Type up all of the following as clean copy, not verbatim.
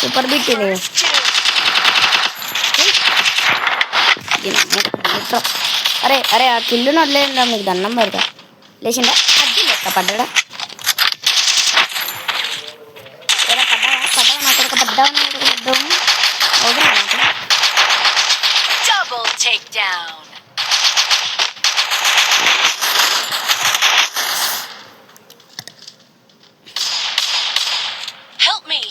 Super bit ఇది. అరే అరే ఆ కిల్లును వదిలేయండి, మీకు దండం పెడతా. లేచిండా అది లెక్క పడ్డా. పడ్డావా నా కొడుకు, పడ్డావా నా కొడుకు, పడ్డావు. Double takedown. Help me.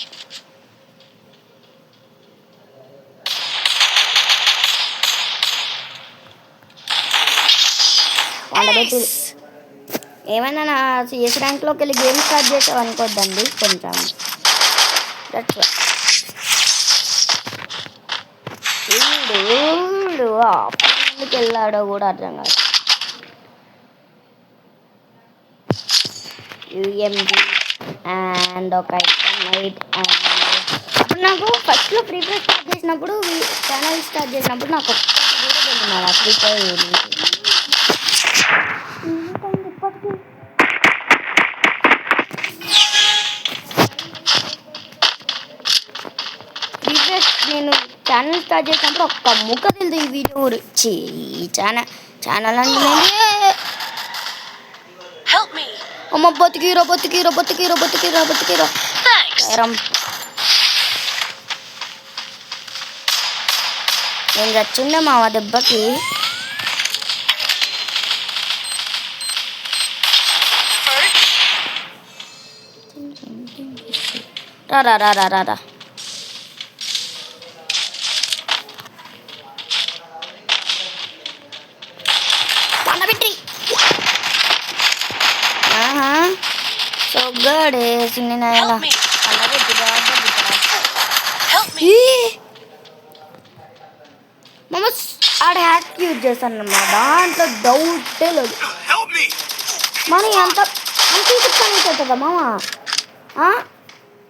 ఏమైనా నా సిఎస్ ర్యాంక్లోకి వెళ్ళి గేమ్ స్టార్ట్ చేసావు అనుకోద్దండి కొంచెం. వీడు ఎందుకు వెళ్ళాడో కూడా అర్థం కాదు. యూఎంజీ అండ్ ఒక నైట్. అప్పుడు నాకు ఫస్ట్లో ఫ్రీ ఫైర్ స్టార్ట్ చేసినప్పుడు, ఛానల్ స్టార్ట్ చేసినప్పుడు నాకు ఒక్కటి కూడా తెలియదు ఆ ఫ్రీ ఫైర్ నేను ఛానల్ స్టార్ట్ చేసినప్పుడు ఒక్క ముక్క తెలియదు ఈ వీడియో గురించి. ఈ ఛానల్ అంటే అమ్మ బతికిరో బతికిరో బతికిరో బతికిరో బతికిరో. నేను చచ్చిండే మా దెబ్బకి. రా రా రా రా రా రా. సో గుడ్ చిన్న మమ్మ ఆడ హ్యాక్ యూజ్ చేస్తాను అన్నమాట. దాంట్లో డౌటే లేదు. మన అంత అంత అవుతుందా మామ?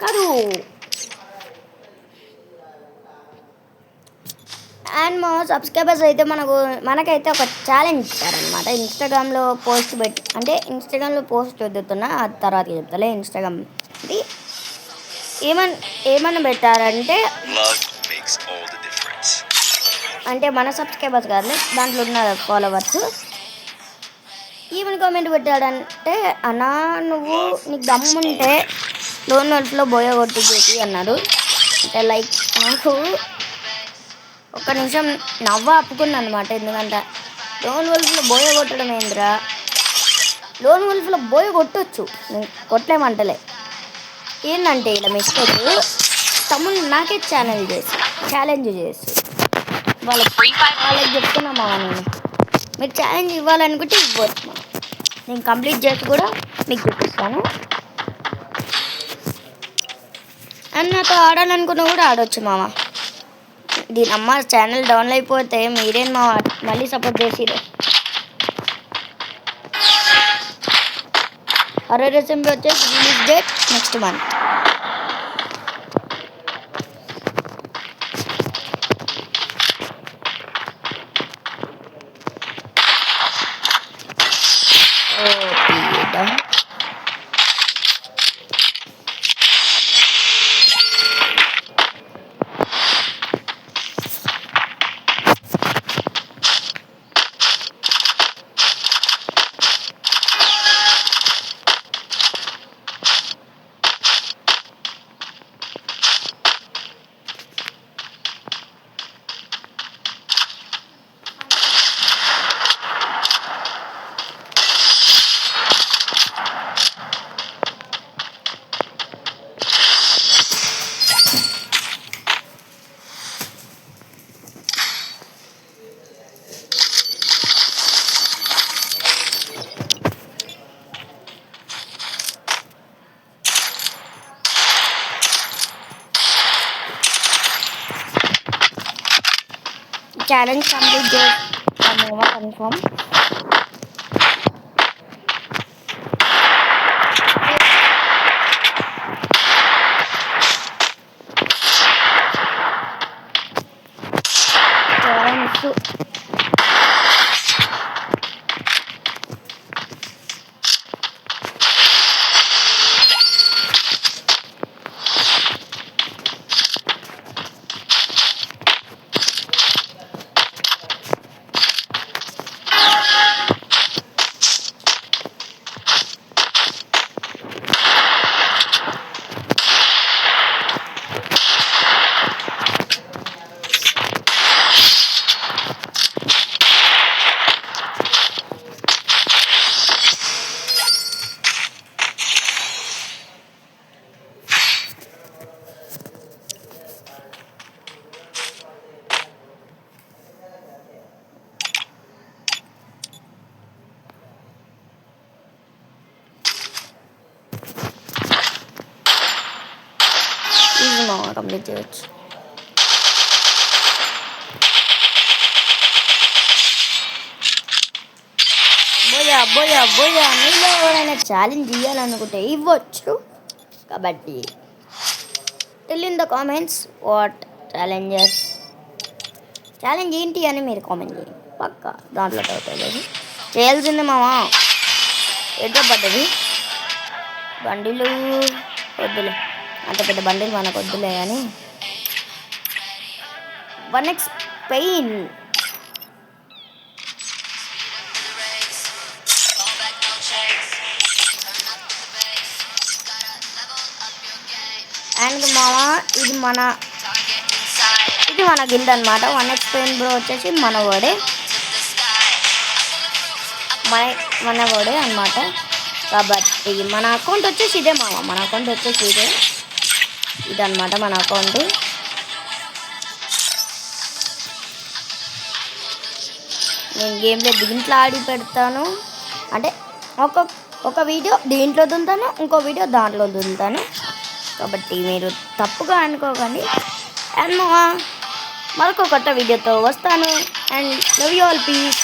కాదు. అండ్ మా సబ్స్క్రైబర్స్ అయితే మనకైతే ఒక ఛాలెంజ్ ఇచ్చారనమాట. ఇన్స్టాగ్రామ్లో పోస్ట్ పెట్టి, అంటే ఇన్స్టాగ్రామ్లో పోస్ట్ వద్దుతున్నా ఆ తర్వాత చెప్తాలే. ఇన్స్టాగ్రామ్ ఇది ఏమని పెట్టారంటే, అంటే మన సబ్స్క్రైబర్స్ కాదు, దాంట్లో ఉన్న ఫాలోవర్స్ ఏమని కామెంట్ పెట్టాడంటే, అన్నా నువ్వు నీకు దమ్ముంటే లోన్ వల్ఫ్లో బోయ కొట్టి అన్నారు. అంటే లైక్ నాకు ఒక్క నిమిషం నవ్వు ఆపుకున్నాను అనమాట. ఎందుకంటే లోన్ వల్ఫ్లో బోయ కొట్టడం ఏందిరా? లోన్ వల్ఫ్లో బోయ కొట్టచ్చు, నేను కొట్టలేమంటలే. ఏంటంటే ఇలా మిస్టేక్ తమ్ముడు నాకే ఛాలెంజ్ చేసి వాళ్ళకి చెప్తున్నామా, మీరు ఛాలెంజ్ ఇవ్వాలనుకుంటే ఇవ్వచ్చు. నేను కంప్లీట్ చేసి కూడా మీకు చూపిస్తాను. అండ్ నాతో ఆడాలనుకున్నా కూడా ఆడవచ్చు మామ. దీని అమ్మ ఛానల్ డౌన్ అయిపోతే మీరేం మా మళ్ళీ సపోర్ట్ చేసిరు. హర్రర్ అసెంబ్లీ వచ్చేసి release date next month. challenge complete date Nova confirm. Easy మామ కంప్లీట్ చేయొచ్చు. బోయా బోయా బోయా మీలో ఎవరైనా ఛాలెంజ్ ఇవ్వాలనుకుంటే ఇవ్వచ్చు. కాబట్టి tell in the comments what challenge ఏంటి అని మీరు కామెంట్ చేయండి. పక్క దాంట్లో డౌట్ లేదు. చేయాల్సిందే మామ. ఎట్లా పడ్డది బండిలు వద్దులే, అంత పెద్ద బండిలు మనకు వద్దులే కానీ 1x పెయిన్. అండ్ మామ ఇది మన గిల్డ్ అనమాట. 1x పెయిన్ బ్రో వచ్చేసి మన వాడే అనమాట. కాబట్టి మన అకౌంట్ వచ్చేసి ఇదే మామ. మన అకౌంట్ వచ్చేసి ఇదన్నమాట మన అకౌంట్. నేను గేమ్లో దీంట్లో ఆడి పెడతాను. అంటే ఒక వీడియో దీంట్లో దుంతాను, ఇంకో వీడియో దాంట్లో దుంతాను. కాబట్టి మీరు తప్పుగా అనుకోకండి. అండ్ మరొక కొత్త వీడియోతో వస్తాను. And love you all, piece.